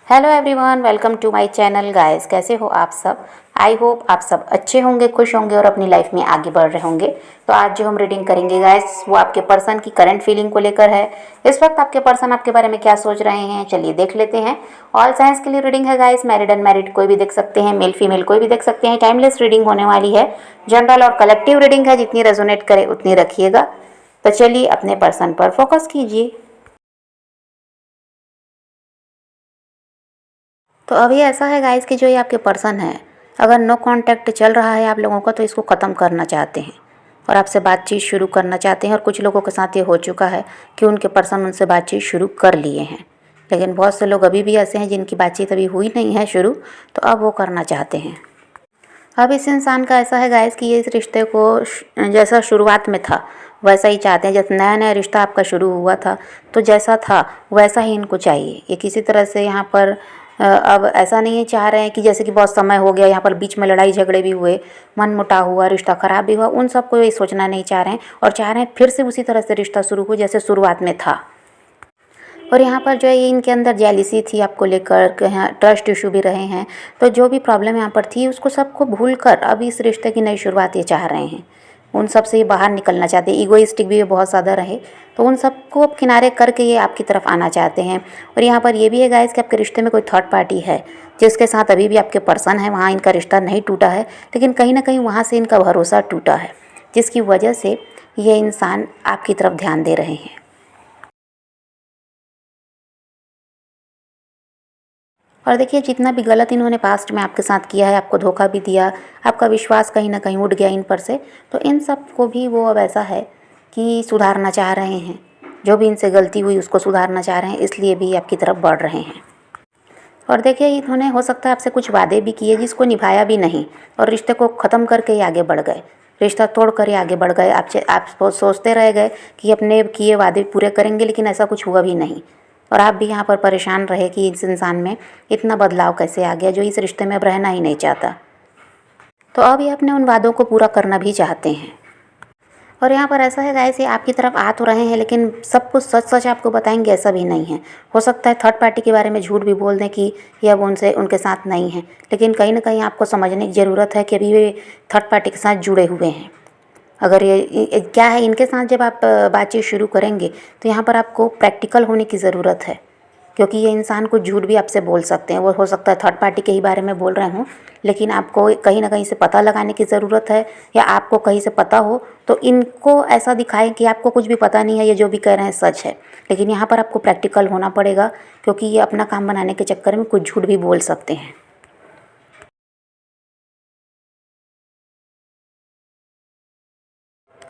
Hello everyone, welcome to my channel guys. कैसे हो आप सब? आई होप आप सब अच्छे होंगे, खुश होंगे और अपनी लाइफ में आगे बढ़ रहे होंगे। तो आज जो हम रीडिंग करेंगे गाइस, वो आपके पर्सन की करंट फीलिंग को लेकर है। इस वक्त आपके पर्सन आपके बारे में क्या सोच रहे हैं, चलिए देख लेते हैं। ऑल साइंस के लिए रीडिंग है गाइस, मैरिड अनमैरिड कोई भी देख सकते हैं, मेल फीमेल कोई भी देख सकते हैं। टाइमलेस रीडिंग होने वाली है, जनरल और कलेक्टिव रीडिंग है, जितनी रेजोनेट करे उतनी रखिएगा। तो चलिए अपने पर्सन पर फोकस कीजिए। तो अभी ऐसा है गाइस कि जो ये आपके पर्सन है, अगर नो कांटेक्ट चल रहा है आप लोगों का, तो इसको ख़त्म करना चाहते हैं और आपसे बातचीत शुरू करना चाहते हैं। और कुछ लोगों के साथ ये हो चुका है कि उनके पर्सन उनसे बातचीत शुरू कर लिए हैं, लेकिन बहुत से लोग अभी भी ऐसे हैं जिनकी बातचीत अभी हुई नहीं है शुरू, तो अब वो करना चाहते हैं। अब इस इंसान का ऐसा है गाइस कि ये इस रिश्ते को जैसा शुरुआत में था वैसा ही चाहते हैं। जब नया नया रिश्ता आपका शुरू हुआ था तो जैसा था वैसा ही इनको चाहिए। ये किसी तरह से यहाँ पर अब ऐसा नहीं चाह रहे हैं कि जैसे कि बहुत समय हो गया, यहाँ पर बीच में लड़ाई झगड़े भी हुए, मन मुटाव हुआ, रिश्ता ख़राब भी हुआ, उन सब को ये सोचना नहीं चाह रहे हैं और चाह रहे हैं फिर से उसी तरह से रिश्ता शुरू हो जैसे शुरुआत में था। और यहाँ पर जो है ये इनके अंदर जेलिसी थी आपको लेकर, यहाँ ट्रस्ट इशू भी रहे हैं। तो जो भी प्रॉब्लम यहाँ पर थी उसको सबको भूल कर अब इस रिश्ते की नई शुरुआत ये चाह रहे हैं। उन सब से ये बाहर निकलना चाहते हैं। ईगोइस्टिक भी ये बहुत ज़्यादा रहे, तो उन सबको अब किनारे करके ये आपकी तरफ आना चाहते हैं। और यहाँ पर ये भी है गाइस कि आपके रिश्ते में कोई थर्ड पार्टी है जिसके साथ अभी भी आपके पर्सन है, वहाँ इनका रिश्ता नहीं टूटा है, लेकिन कहीं ना कहीं वहाँ से इनका भरोसा टूटा है, जिसकी वजह से ये इंसान आपकी तरफ ध्यान दे रहे हैं। और देखिए, जितना भी गलत इन्होंने पास्ट में आपके साथ किया है, आपको धोखा भी दिया, आपका विश्वास कहीं ना कहीं उठ गया इन पर से, तो इन सब को भी वो अब ऐसा है कि सुधारना चाह रहे हैं। जो भी इनसे गलती हुई उसको सुधारना चाह रहे हैं, इसलिए भी आपकी तरफ बढ़ रहे हैं। और देखिए, इन्होंने हो सकता है आपसे कुछ वादे भी किए जिसको निभाया भी नहीं, और रिश्ते को ख़त्म करके ही आगे बढ़ गए, रिश्ता तोड़ कर ही आगे बढ़ गए। आप सोचते रह गए कि अपने किए वादे पूरे करेंगे, लेकिन ऐसा कुछ हुआ भी नहीं। और आप भी यहाँ पर परेशान रहे कि इस इंसान में इतना बदलाव कैसे आ गया, जो इस रिश्ते में अब रहना ही नहीं चाहता। तो अब ये अपने उन वादों को पूरा करना भी चाहते हैं। और यहाँ पर ऐसा है गाइस, ये आपकी तरफ आ तो रहे हैं, लेकिन सब कुछ सच सच आपको बताएंगे ऐसा भी नहीं है। हो सकता है थर्ड पार्टी के बारे में झूठ भी बोल दें कि ये अब उनके साथ नहीं है, लेकिन कहीं ना कहीं आपको समझने की ज़रूरत है कि अभी वे थर्ड पार्टी के साथ जुड़े हुए हैं। अगर ये क्या है, इनके साथ जब आप बातचीत शुरू करेंगे तो यहाँ पर आपको प्रैक्टिकल होने की ज़रूरत है, क्योंकि ये इंसान कुछ झूठ भी आपसे बोल सकते हैं। वो हो सकता है थर्ड पार्टी के ही बारे में बोल रहे हों, लेकिन आपको कहीं ना कहीं से पता लगाने की ज़रूरत है, या आपको कहीं से पता हो तो इनको ऐसा दिखाएं कि आपको कुछ भी पता नहीं है, ये जो भी कह रहे हैं सच है। लेकिन यहाँ पर आपको प्रैक्टिकल होना पड़ेगा, क्योंकि ये अपना काम बनाने के चक्कर में कुछ झूठ भी बोल सकते हैं।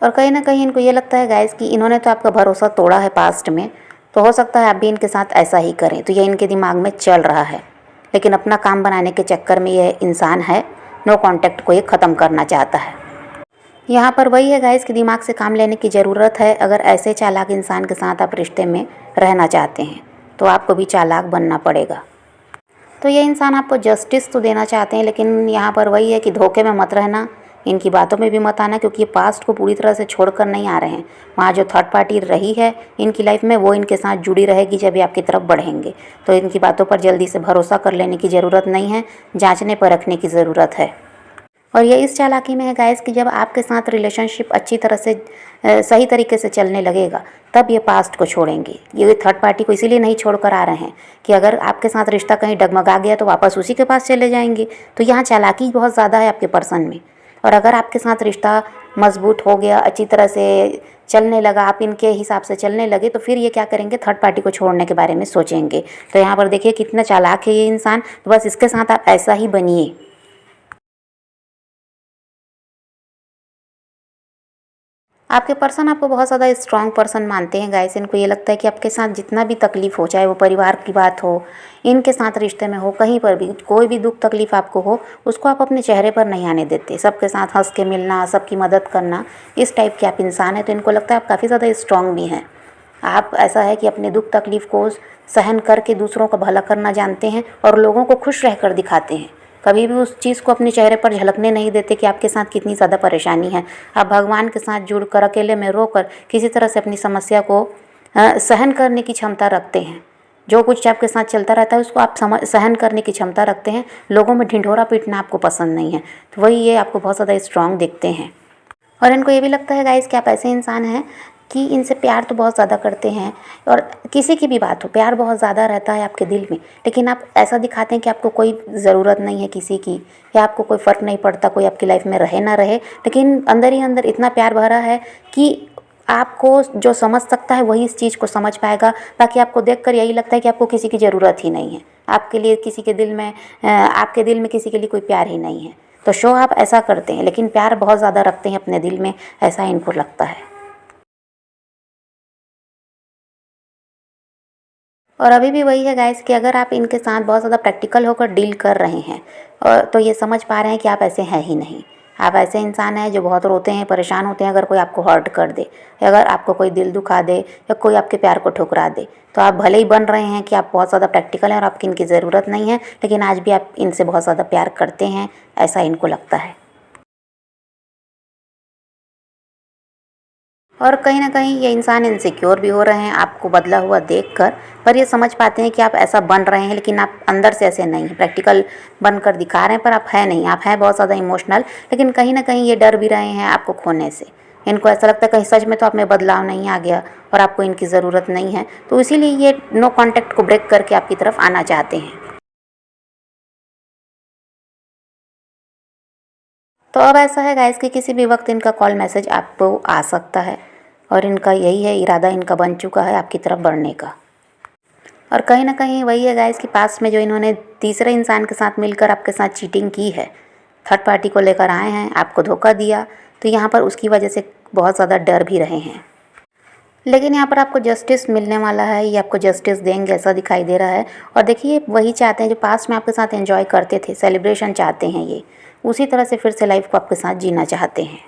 और कहीं ना कहीं इनको ये लगता है गाइस कि इन्होंने तो आपका भरोसा तोड़ा है पास्ट में, तो हो सकता है आप भी इनके साथ ऐसा ही करें। तो ये इनके दिमाग में चल रहा है, लेकिन अपना काम बनाने के चक्कर में ये इंसान है, नो कांटेक्ट को ये ख़त्म करना चाहता है। यहाँ पर वही है गाइस कि दिमाग से काम लेने की ज़रूरत है। अगर ऐसे चालाक इंसान के साथ आप रिश्ते में रहना चाहते हैं तो आपको भी चालाक बनना पड़ेगा। तो ये इंसान आपको जस्टिस तो देना चाहते हैं, लेकिन यहाँ पर वही है कि धोखे में मत रहना, इनकी बातों में भी मत आना, क्योंकि ये पास्ट को पूरी तरह से छोड़कर नहीं आ रहे हैं। वहाँ जो थर्ड पार्टी रही है इनकी लाइफ में, वो इनके साथ जुड़ी रहेगी जब ये आपकी तरफ बढ़ेंगे। तो इनकी बातों पर जल्दी से भरोसा कर लेने की ज़रूरत नहीं है, जांचने परखने की ज़रूरत है। और ये इस चालाकी में है गाइस कि जब आपके साथ रिलेशनशिप अच्छी तरह से सही तरीके से चलने लगेगा, तब ये पास्ट को छोड़ेंगे। ये थर्ड पार्टी को इसीलिए नहीं छोड़कर आ रहे हैं कि अगर आपके साथ रिश्ता कहीं डगमगा गया तो वापस उसी के पास चले जाएंगे। तो यहाँ चालाकी बहुत ज़्यादा है आपके पर्सन में। और अगर आपके साथ रिश्ता मजबूत हो गया, अच्छी तरह से चलने लगा, आप इनके हिसाब से चलने लगे, तो फिर ये क्या करेंगे, थर्ड पार्टी को छोड़ने के बारे में सोचेंगे। तो यहाँ पर देखिए कितना चालाक है ये इंसान। तो बस इसके साथ आप ऐसा ही बनिए। आपके पर्सन आपको बहुत ज़्यादा स्ट्रॉन्ग पर्सन मानते हैं गाइस। इनको ये लगता है कि आपके साथ जितना भी तकलीफ़ हो, चाहे वो परिवार की बात हो, इनके साथ रिश्ते में हो, कहीं पर भी कोई भी दुख तकलीफ़ आपको हो, उसको आप अपने चेहरे पर नहीं आने देते। सबके साथ हंस के मिलना, सबकी मदद करना, इस टाइप के आप इंसान हैं। तो इनको लगता है आप काफ़ी ज़्यादा स्ट्रॉन्ग भी हैं। आप ऐसा है कि अपने दुख तकलीफ़ को सहन करके दूसरों का भला करना जानते हैं और लोगों को खुश रहकर दिखाते हैं। कभी भी उस चीज़ को अपने चेहरे पर झलकने नहीं देते कि आपके साथ कितनी ज़्यादा परेशानी है। आप भगवान के साथ जुड़कर, अकेले में रोकर किसी तरह से अपनी समस्या को सहन करने की क्षमता रखते हैं। जो कुछ आपके साथ चलता रहता है उसको आप सहन करने की क्षमता रखते हैं। लोगों में ढिंढोरा पीटना आपको पसंद नहीं है, तो वही ये आपको बहुत ज़्यादा स्ट्रांग दिखते हैं। और इनको ये भी लगता है गाइस कि आप ऐसे इंसान हैं कि इनसे प्यार तो बहुत ज़्यादा करते हैं, और किसी की भी बात हो प्यार बहुत ज़्यादा रहता है आपके दिल में, लेकिन आप ऐसा दिखाते हैं कि आपको कोई ज़रूरत नहीं है किसी की, या आपको कोई फ़र्क नहीं पड़ता कोई आपकी लाइफ में रहे ना रहे, लेकिन अंदर ही अंदर इतना प्यार भरा है कि आपको जो समझ सकता है वही इस चीज़ को समझ पाएगा। बाकी आपको देखकर यही लगता है कि आपको किसी की ज़रूरत ही नहीं है, आपके लिए किसी के दिल में आपके दिल में किसी के लिए कोई प्यार ही नहीं है। तो शो आप ऐसा करते हैं, लेकिन प्यार बहुत ज़्यादा रखते हैं अपने दिल में, ऐसा इनको लगता है। और अभी भी वही है गाइस कि अगर आप इनके साथ बहुत ज़्यादा प्रैक्टिकल होकर डील कर रहे हैं और तो ये समझ पा रहे हैं कि आप ऐसे हैं ही नहीं। आप ऐसे इंसान हैं जो बहुत रोते हैं, परेशान होते हैं अगर कोई आपको हर्ट कर दे, या अगर आपको कोई दिल दुखा दे, या कोई आपके प्यार को ठुकरा दे। तो आप भले ही बन रहे हैं कि आप बहुत ज़्यादा प्रैक्टिकल हैं और आपकी इनकी ज़रूरत नहीं है, लेकिन आज भी आप इनसे बहुत ज़्यादा प्यार करते हैं, ऐसा इनको लगता है। और कहीं ना कहीं ये इंसान इनसिक्योर भी हो रहे हैं आपको बदला हुआ देखकर, पर ये समझ पाते हैं कि आप ऐसा बन रहे हैं, लेकिन आप अंदर से ऐसे नहीं हैं। प्रैक्टिकल बनकर दिखा रहे हैं पर आप हैं नहीं, आप हैं बहुत ज़्यादा इमोशनल, लेकिन कहीं ना कहीं ये डर भी रहे हैं आपको खोने से। इनको ऐसा लगता है कहीं सच में तो आप में बदलाव नहीं आ गया और आपको इनकी ज़रूरत नहीं है, तो इसीलिए ये नो कॉन्टैक्ट को ब्रेक करके आपकी तरफ आना चाहते हैं। तो अब ऐसा है गाइस कि किसी भी वक्त इनका कॉल मैसेज आपको आ सकता है, और इनका यही है, इरादा इनका बन चुका है आपकी तरफ बढ़ने का। और कहीं ना कहीं वही है गाइस कि पास में जो इन्होंने तीसरे इंसान के साथ मिलकर आपके साथ चीटिंग की है, थर्ड पार्टी को लेकर आए हैं, आपको धोखा दिया, तो यहाँ पर उसकी वजह से बहुत ज़्यादा डर भी रहे हैं। लेकिन यहाँ पर आपको जस्टिस मिलने वाला है, ये आपको जस्टिस देंगे ऐसा दिखाई दे रहा है। और देखिए वही चाहते हैं जो पास्ट में आपके साथ एंजॉय करते थे, सेलिब्रेशन चाहते हैं ये, उसी तरह से फिर से लाइफ को आपके साथ जीना चाहते हैं।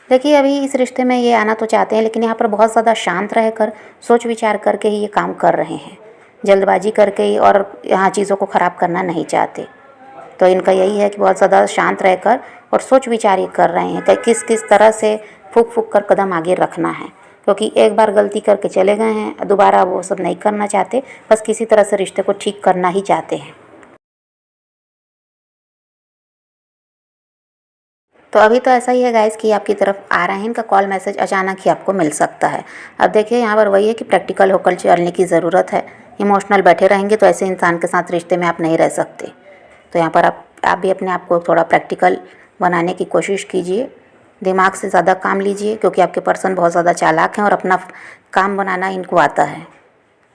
देखिए अभी इस रिश्ते में ये आना तो चाहते हैं, लेकिन यहाँ पर बहुत ज़्यादा शांत रहकर सोच विचार करके ही ये काम कर रहे हैं, जल्दबाजी करके ही, और यहाँ चीज़ों को ख़राब करना नहीं चाहते। तो इनका यही है कि बहुत ज़्यादा शांत रहकर और सोच विचार ये कर रहे हैं कि किस किस तरह से फूक फूक कर कदम आगे रखना है, क्योंकि एक बार गलती करके चले गए हैं, दोबारा वो सब नहीं करना चाहते, बस किसी तरह से रिश्ते को ठीक करना ही चाहते हैं। तो अभी तो ऐसा ही है गाइस कि आपकी तरफ आ रहे हैं, इनका कॉल मैसेज अचानक ही आपको मिल सकता है। अब देखिए यहाँ पर वही है कि प्रैक्टिकल होकर चलने की ज़रूरत है। इमोशनल बैठे रहेंगे तो ऐसे इंसान के साथ रिश्ते में आप नहीं रह सकते। तो यहाँ पर आप भी अपने आप को थोड़ा प्रैक्टिकल बनाने की कोशिश कीजिए, दिमाग से ज़्यादा काम लीजिए, क्योंकि आपके पर्सन बहुत ज़्यादा चालाक हैं और अपना काम बनाना इनको आता है।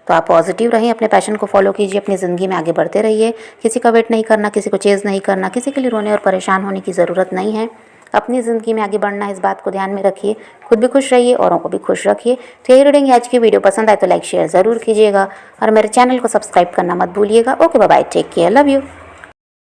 तो आप पॉजिटिव रहिए, अपने पैशन को फॉलो कीजिए, अपनी ज़िंदगी में आगे बढ़ते रहिए। किसी का वेट नहीं करना, किसी को चेज़ नहीं करना, किसी के लिए रोने और परेशान होने की ज़रूरत नहीं है। अपनी ज़िंदगी में आगे बढ़ना है, इस बात को ध्यान में रखिए। खुद भी खुश रहिए, औरों को भी खुश रखिए। तो यही रीडिंग आज की वीडियो पसंद आए तो लाइक शेयर ज़रूर कीजिएगा, और मेरे चैनल को सब्सक्राइब करना मत भूलिएगा। Okay bye bye, take care, love you.